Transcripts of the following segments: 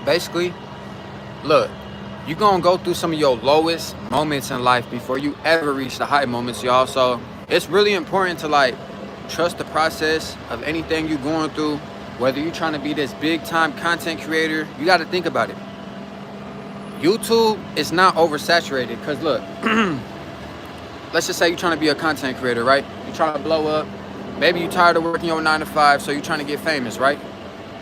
basically, look, you're gonna go through some of your lowest moments in life before you ever reach the high moments, y'all. So it's really important to like trust the process of anything you're going through. Whether you're trying to be this big time content creator, you got to think about it. YouTube is not oversaturated, because look, let's just say you're trying to be a content creator, right? You're trying to blow up. Maybe you're tired of working your 9 to 5, so you're trying to get famous, right?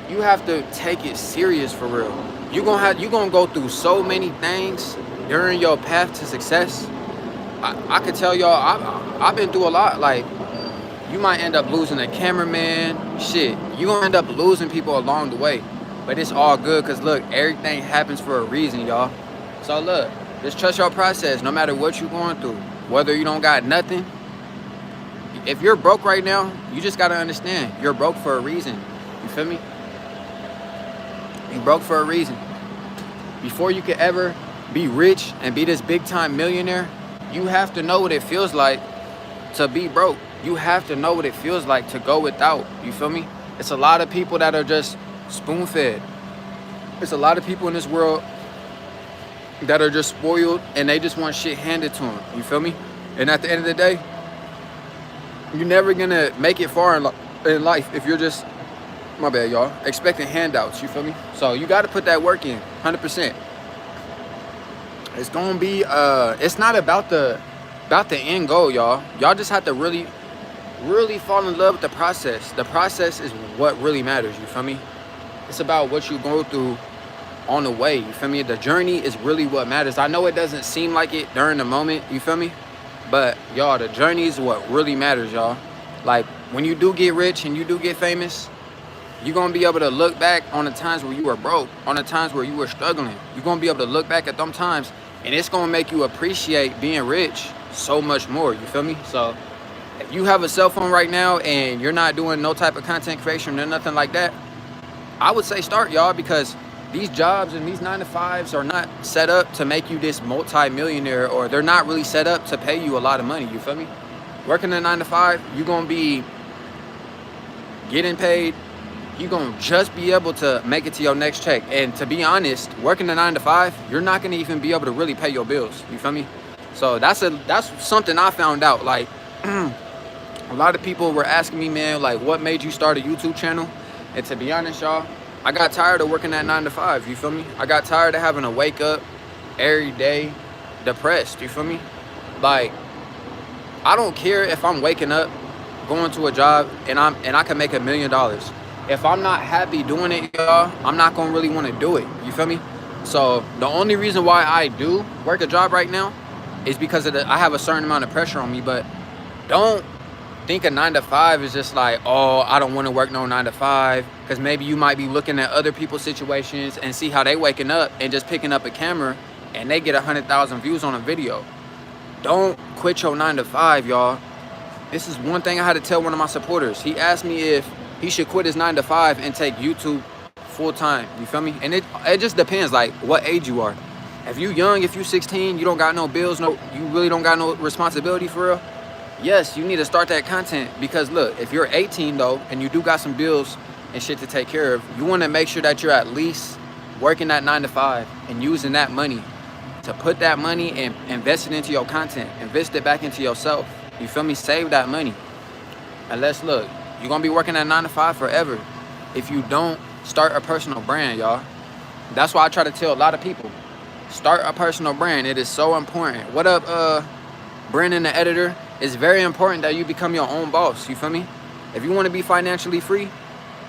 You have to take it serious for real. You're gonna go through so many things during your path to success. I could tell y'all, I've been through a lot. Like, you might end up losing a cameraman. Shit, you're gonna end up losing people along the way. But it's all good, because look, everything happens for a reason, y'all. So look, just trust your process no matter what you're going through. Whether you don't got nothing. If you're broke right now, you just gotta understand, you're broke for a reason. You feel me? You broke for a reason. Before you could ever be rich and be this big time millionaire, you have to know what it feels like to be broke. You have to know what it feels like to go without. You feel me? It's a lot of people that are just spoon fed. There's a lot of people in this world that are just spoiled and they just want shit handed to them. You feel me? And at the end of the day, you're never gonna make it far in life if you're just, my bad y'all, expecting handouts. You feel me? So you got to put that work in 100%. It's gonna be it's not about the end goal, y'all. Y'all just have to really fall in love with the process. The process is what really matters. You feel me? It's about what you go through on the way. You feel me? The journey is really what matters. I know it doesn't seem like it during the moment. You feel me? But y'all, the journey is what really matters, y'all. Like, when you do get rich and you do get famous, you're gonna be able to look back on the times where you were broke, on the times where you were struggling. You're gonna be able to look back at them times, and it's gonna make you appreciate being rich so much more. You feel me? So if you have a cell phone right now and you're not doing no type of content creation or nothing like that, I would say start, y'all, because these jobs and these 9 to 5s are not set up to make you this multi-millionaire, or they're not really set up to pay you a lot of money. You feel me? Working a 9 to 5, you're gonna be getting paid. You're gonna just be able to make it to your next check. And to be honest, working a 9 to 5, you're not gonna even be able to really pay your bills. You feel me? So that's something I found out. Like, a lot of people were asking me, man, like, what made you start a YouTube channel? And to be honest, y'all, I got tired of working that 9 to 5. You feel me? I got tired of having to wake up every day depressed. You feel me? Like, I don't care if I'm waking up, going to a job, and I can make $1 million. If I'm not happy doing it, y'all, I'm not gonna really want to do it. You feel me? So the only reason why I do work a job right now is because of I have a certain amount of pressure on me. But don't think a 9 to 5 is just like, oh, I don't want to work no 9 to 5, because maybe you might be looking at other people's situations and see how they waking up and just picking up a camera and they get 100,000 views on a video. Don't quit your 9 to 5, y'all. This is one thing I had to tell one of my supporters. He asked me if he should quit his 9 to 5 and take YouTube full time. You feel me? And it just depends, like, what age you are. If you young, if you 16, you don't got no bills, you really don't got no responsibility for real, yes, you need to start that content. Because look, if you're 18 though, and you do got some bills and shit to take care of, you want to make sure that you're at least working that 9 to 5 and using that money to put that money and invest it into your content, invest it back into yourself. You feel me? Save that money. Unless, look, you're gonna be working that 9 to 5 forever if you don't start a personal brand, y'all. That's why I try to tell a lot of people, start a personal brand. It is so important. What up, Brandon, the editor? It's very important that you become your own boss. You feel me? If you want to be financially free,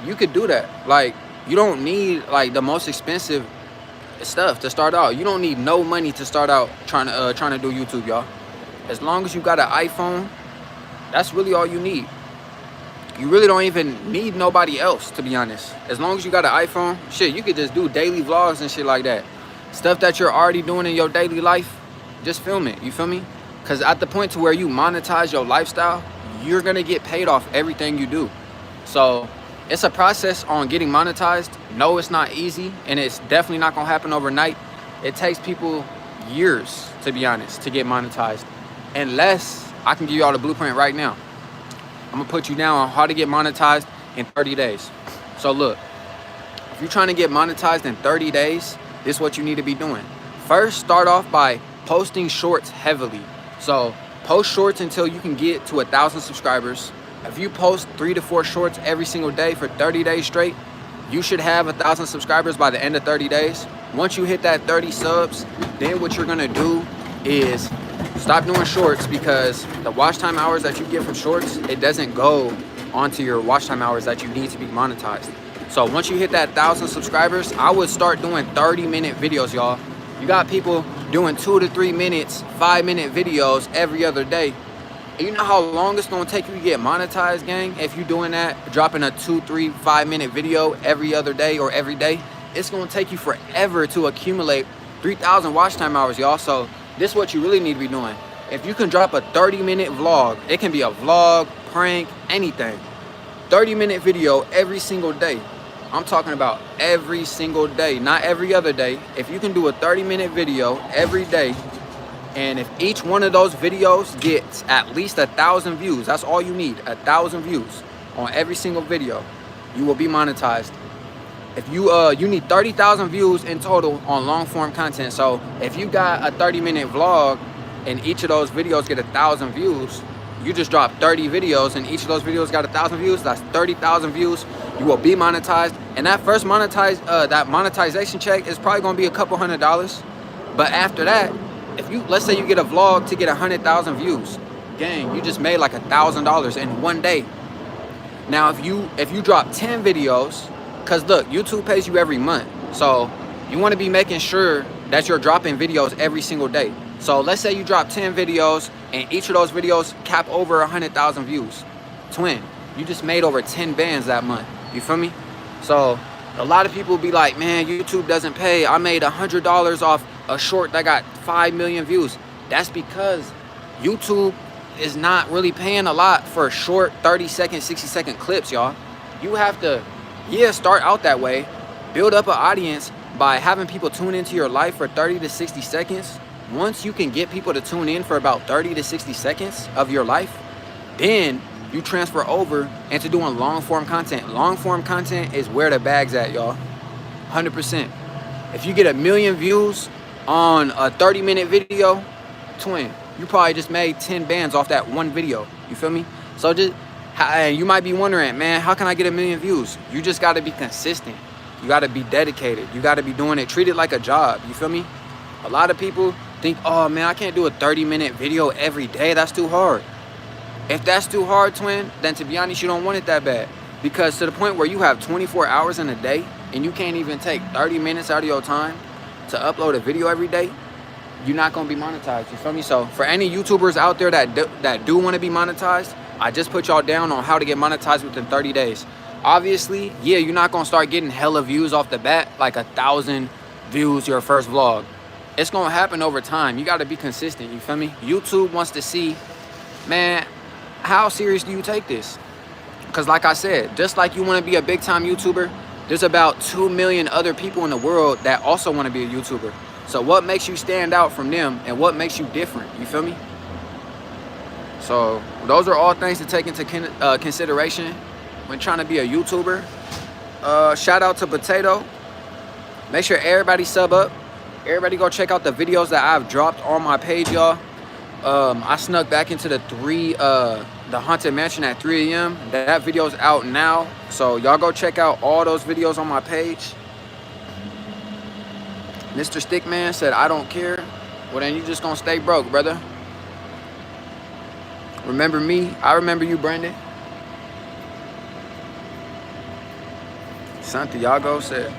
you could do that. Like, you don't need like the most expensive stuff to start out. You don't need no money to start out trying to do YouTube, y'all. As long as you got an iPhone, that's really all you need. You really don't even need nobody else, to be honest. As long as you got an iPhone, shit, you could just do daily vlogs and shit like that. Stuff that you're already doing in your daily life, just film it. You feel me? Because at the point to where you monetize your lifestyle, you're gonna get paid off everything you do. So it's a process on getting monetized. No, it's not easy, and it's definitely not gonna happen overnight. It takes people years, to be honest, to get monetized. Unless I can give you all the blueprint right now. I'm gonna put you down on how to get monetized in 30 days. So look, If you're trying to get monetized in 30 days, this is what you need to be doing. First, start off by posting shorts heavily. So post shorts until you can get to 1,000 subscribers. If you post 3 to 4 shorts every single day for 30 days straight, you should have 1,000 subscribers by the end of 30 days. Once you hit that 30 subs, then what you're gonna do is stop doing shorts, because the watch time hours that you get from shorts, it doesn't go onto your watch time hours that you need to be monetized. So once you hit that 1,000 subscribers, I would start doing 30-minute videos, y'all. You got people doing 2 to 3 minutes, 5-minute videos every other day. And you know how long it's gonna take you to get monetized, gang? If you're doing that, dropping a 2, 3, 5-minute video every other day or every day, it's gonna take you forever to accumulate 3,000 watch time hours, y'all. So this is what you really need to be doing. If you can drop a 30-minute vlog, it can be a vlog, prank, anything. 30-minute video every single day. I'm talking about every single day, not every other day. If you can do a 30-minute video every day, and if each one of those videos gets at least 1,000 views, that's all you need, 1,000 views on every single video, you will be monetized. If you need 30,000 views in total on long form content. So if you got a 30-minute vlog and each of those videos get 1,000 views, you just dropped 30 videos and each of those videos got 1,000 views. That's 30,000 views. You will be monetized, and that first that monetization check is probably gonna be a couple $100. But after that, if you, let's say you get a vlog to get 100,000 views, gang, you just made like $1,000 in one day. Now if you drop 10 videos, cause look, YouTube pays you every month, so you want to be making sure that you're dropping videos every single day. So let's say you drop 10 videos and each of those videos cap over 100,000 views. Twin, you just made over 10 bands that month. You feel me? So a lot of people be like, man, YouTube doesn't pay. I made $100 off a short that got 5 million views. That's because YouTube is not really paying a lot for short 30-second, 60-second clips, y'all. You have to, start out that way. Build up an audience by having people tune into your life for 30 to 60 seconds. Once you can get people to tune in for about 30 to 60 seconds of your life, then you transfer over into doing long form content. Long form content is where the bag's at, y'all. 100%. If you get 1 million views on a 30-minute video, twin, you probably just made 10 bands off that one video. You feel me? So and you might be wondering, man, how can I get 1 million views? You just got to be consistent. You got to be dedicated. You got to be doing it. Treat it like a job. You feel me? A lot of people think, oh man, I can't do a 30-minute video every day. That's too hard. If that's too hard, twin, then to be honest, you don't want it that bad. Because to the point where you have 24 hours in a day and you can't even take 30 minutes out of your time to upload a video every day, you're not going to be monetized. You feel me? So for any YouTubers out there that do want to be monetized, I just put y'all down on how to get monetized within 30 days. Obviously, you're not going to start getting hella views off the bat, like 1,000 views your first vlog. It's going to happen over time. You got to be consistent. You feel me? YouTube wants to see, man, how serious do you take this? Because like I said, just like you want to be a big time YouTuber, there's about 2 million other people in the world that also want to be a YouTuber. So what makes you stand out from them and what makes you different? You feel me? So those are all things to take into consideration when trying to be a YouTuber. Shout out to Potato. Make sure everybody sub up. Everybody go check out the videos that I've dropped on my page, y'all. I snuck back into the Haunted Mansion at 3 a.m. That video's out now. So y'all go check out all those videos on my page. Mr. Stickman said, I don't care. Well, then you just gonna stay broke, brother. Remember me? I remember you, Brandon. Santiago said,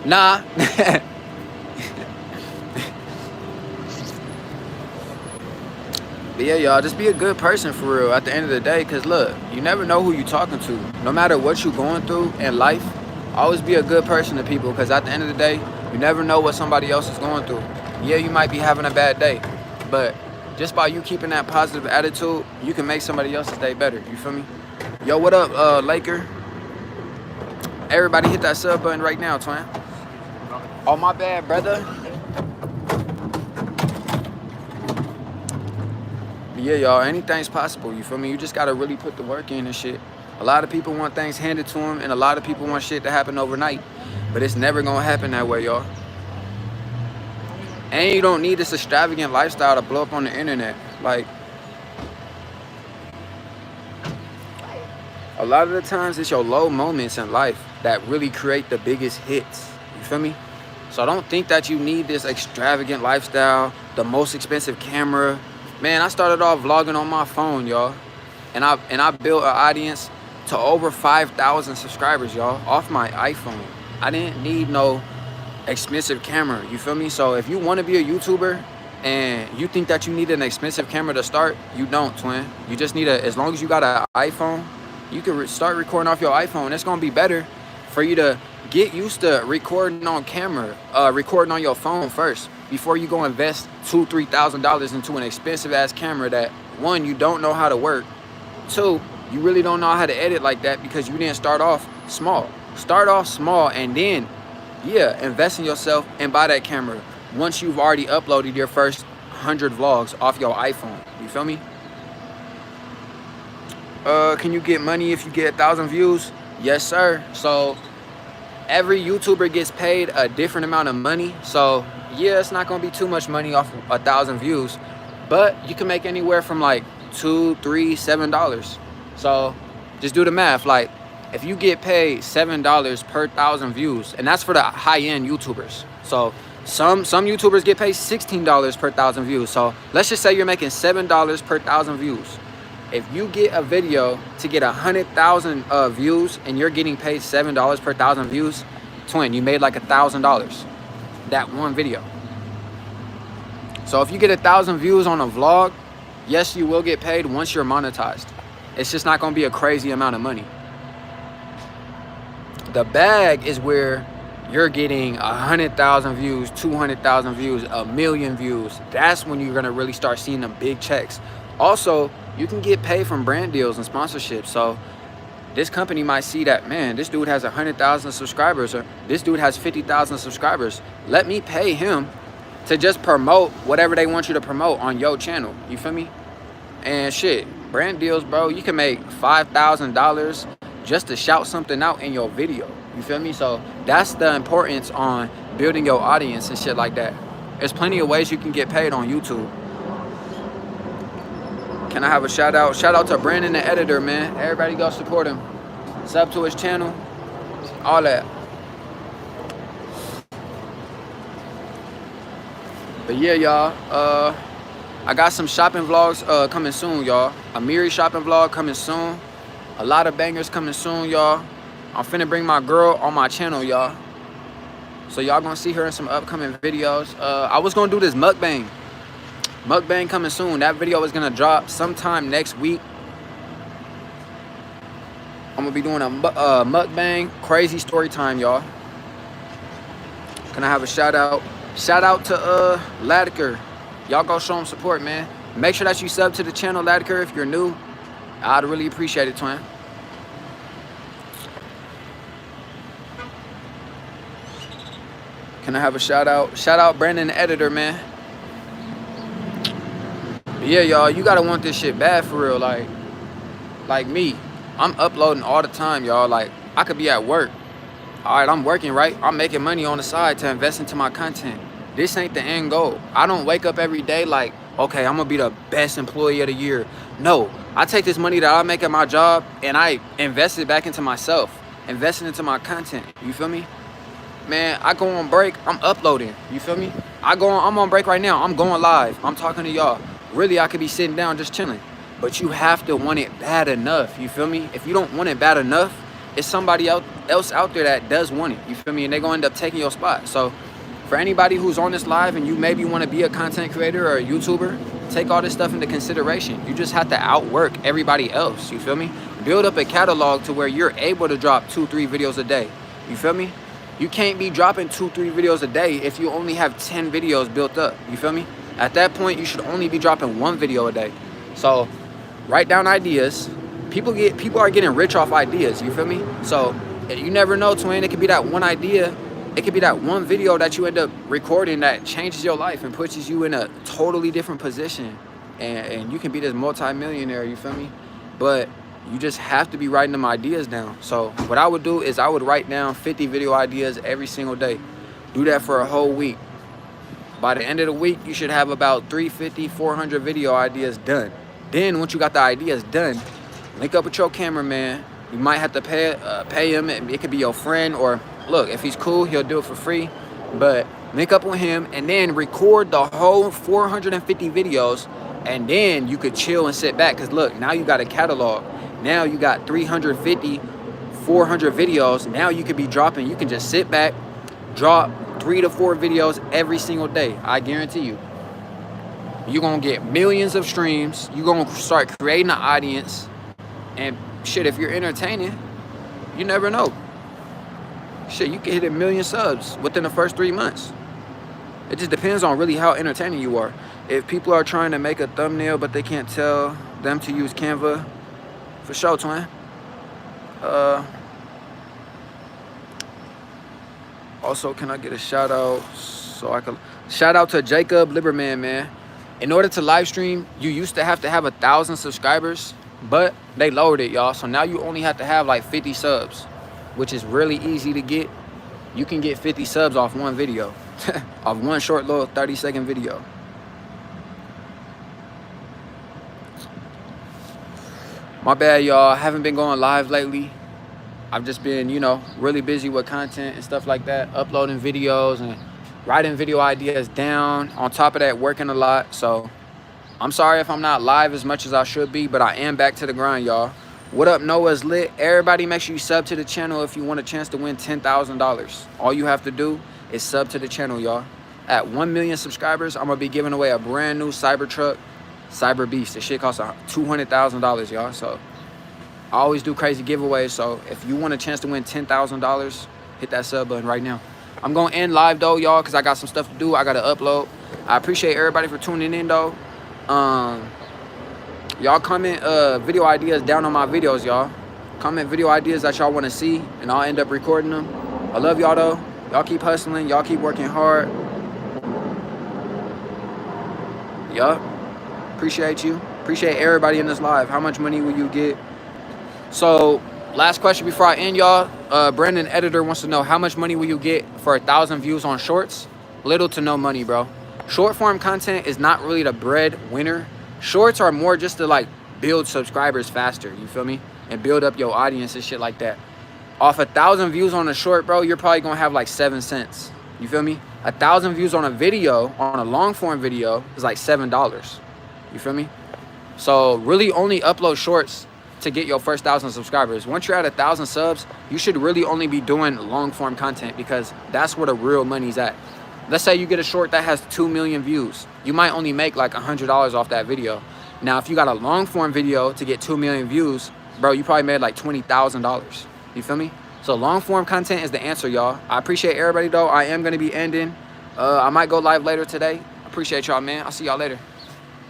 nah. But yeah, y'all, just be a good person for real at the end of the day. Because look, you never know who you're talking to. No matter what you're going through in life, always be a good person to people. Because at the end of the day, you never know what somebody else is going through. Yeah, you might be having a bad day, but just by you keeping that positive attitude, you can make somebody else's day better. You feel me? Yo, what up, Laker? Everybody hit that sub button right now, twin. Oh, my bad, brother. Yeah, y'all, anything's possible. You feel me? You just gotta really put the work in and shit. A lot of people want things handed to them, and a lot of people want shit to happen overnight. But it's never gonna happen that way, y'all. And you don't need this extravagant lifestyle to blow up on the internet. Like, a lot of the times it's your low moments in life that really create the biggest hits. You feel me? So don't think that you need this extravagant lifestyle, the most expensive camera. Man, I started off vlogging on my phone, y'all. And I built an audience to over 5,000 subscribers, y'all, off my iPhone. I didn't need no expensive camera, you feel me? So if you want to be a YouTuber and you think that you need an expensive camera to start, you don't, twin. You just need as long as you got an iPhone, you can start recording off your iPhone. It's gonna be better for you to get used to recording on camera, recording on your phone first, before you go invest $2,000-$3,000 into an expensive ass camera that, one, you don't know how to work, two, you really don't know how to edit like that because you didn't start off small. Start off small and then, yeah, invest in yourself and buy that camera once you've already uploaded your first 100 vlogs off your iPhone. You feel me? Can you get money if you get 1,000 views? Yes, sir. So every YouTuber gets paid a different amount of money. So yeah, it's not gonna be too much money off 1,000 views, but you can make anywhere from like $2, $3, $7. So just do the math. Like, if you get paid $7 per 1,000 views, and that's for the high-end YouTubers. So some YouTubers get paid $16 per 1,000 views. So let's just say you're making $7 per 1,000 views. If you get a video to get 100,000 views and you're getting paid $7 per 1,000 views, twin, you made like $1,000 that one video. So if you get 1,000 views on a vlog, yes, you will get paid once you're monetized. It's just not gonna be a crazy amount of money. The bag is where you're getting 100,000 views, 200,000 views, 1,000,000 views. That's when you're gonna really start seeing them big checks. Also, you can get paid from brand deals and sponsorships. So this company might see that, man, this dude has 100,000 subscribers, or this dude has 50,000 subscribers. Let me pay him to just promote whatever they want you to promote on your channel. You feel me? And shit, brand deals, bro, you can make $5,000 just to shout something out in your video. You feel me? So that's the importance on building your audience and shit like that. There's plenty of ways you can get paid on YouTube. Can I have a shout out? Shout out to Brandon, the editor, man. Everybody go support him. Sub to his channel. All that. But yeah, y'all. I got some shopping vlogs coming soon, y'all. A Miri shopping vlog coming soon. A lot of bangers coming soon, y'all. I'm finna bring my girl on my channel, y'all. So y'all gonna see her in some upcoming videos. I was gonna do this mukbang. Mukbang coming soon. That video is gonna drop sometime next week. I'm gonna be doing a mukbang. Crazy story time, y'all. Can I have a shout out? Shout out to Latiker. Y'all go show him support, man. Make sure that you sub to the channel, Latiker, if you're new. I'd really appreciate it, twin. Can I have a shout out? Shout out Brandon, the editor, man. But yeah, y'all, you gotta want this shit bad for real. Like me, I'm uploading all the time, y'all. Like, I could be at work. All right, I'm working, right? I'm making money on the side to invest into my content. This ain't the end goal. I don't wake up every day like, okay, I'm gonna be the best employee of the year. No, I take this money that I make at my job and I invest it back into myself, invest it into my content. You feel me? Man, I go on break, I'm uploading. You feel me? I'm on break right now. I'm going live. I'm talking to y'all. Really, I could be sitting down just chilling. But you have to want it bad enough. You feel me? If you don't want it bad enough, it's somebody else out there that does want it. You feel me? And they're going to end up taking your spot. So for anybody who's on this live and you maybe want to be a content creator or a YouTuber, take all this stuff into consideration. You just have to outwork everybody else. You feel me? Build up a catalog to where you're able to drop 2-3 videos a day. You feel me? You can't be dropping 2-3 videos a day if you only have 10 videos built up. You feel me? At that point, you should only be dropping 1 video a day. So write down ideas. People are getting rich off ideas. You feel me? So you never know, twin. It could be that one idea. It could be that one video that you end up recording that changes your life and puts you in a totally different position. And you can be this multi-millionaire. You feel me? But You just have to be writing them ideas down. So what I would do is I would write down 50 video ideas every single day. Do that for a whole week. By the end of the week, you should have about 350, 400 video ideas done. Then once you got the ideas done, link up with your cameraman. You might have to pay him. It could be your friend, or look, if he's cool, he'll do it for free. But link up with him and then record the whole 450 videos, and then you could chill and sit back. Because look, now you got a catalog. Now you got 350, 400 videos. Now you could be dropping. You can just sit back, drop 3 to 4 videos every single day. I guarantee you. You're going to get millions of streams. You're going to start creating an audience. And shit, if you're entertaining, you never know. Shit, you can hit 1 million subs within the first 3 months. It just depends on really how entertaining you are. If people are trying to make a thumbnail but they can't tell them to use Canva, for sure, twin. Also, can I get a shout out so I can shout out to Jacob Lieberman, man. In order to live stream, you used to have 1,000 subscribers, but they lowered it, y'all. So now you only have to have like 50 subs, which is really easy to get. You can get 50 subs off one video, off one short little 30-second video. My bad, y'all. I haven't been going live lately. I've just been, you know, really busy with content and stuff like that, uploading videos and writing video ideas down. On top of that, working a lot. So I'm sorry if I'm not live as much as I should be, but I am back to the grind, y'all. What up, Noah's Lit? Everybody, make sure you sub to the channel if you want a chance to win $10,000. All you have to do is sub to the channel, y'all. At 1 million subscribers, I'm going to be giving away a brand new Cybertruck, Cyber Beast. This shit costs $200,000, y'all. So I always do crazy giveaways. So if you want a chance to win $10,000, hit that sub button right now. I'm going to end live, though, y'all, because I got some stuff to do. I got to upload. I appreciate everybody for tuning in, though. Y'all comment video ideas down on my videos, y'all. Comment video ideas that y'all want to see, and I'll end up recording them. I love y'all, though. Y'all keep hustling. Y'all keep working hard. Yup. Appreciate you. Appreciate everybody in this live. How much money will you get? So, last question before I end, y'all. Brandon Editor wants to know, how much money will you get for 1,000 views on shorts? Little to no money, bro. Short form content is not really the bread winner. Shorts are more just to like build subscribers faster, you feel me? And build up your audience and shit like that. Off 1,000 views on a short, bro, you're probably gonna have like 7 cents. You feel me? 1,000 views on a video, on a long form video, is like $7. You feel me? So really only upload shorts to get your first 1,000 subscribers. Once you're at 1,000 subs, you should really only be doing long form content, because that's where the real money's at. Let's say you get a short that has 2 million views. You might only make like $100 off that video. Now, if you got a long form video to get 2 million views, bro, you probably made like $20,000. You feel me? So long form content is the answer, y'all. I appreciate everybody, though. I am going to be ending. I might go live later today. Appreciate y'all, man. I'll see y'all later.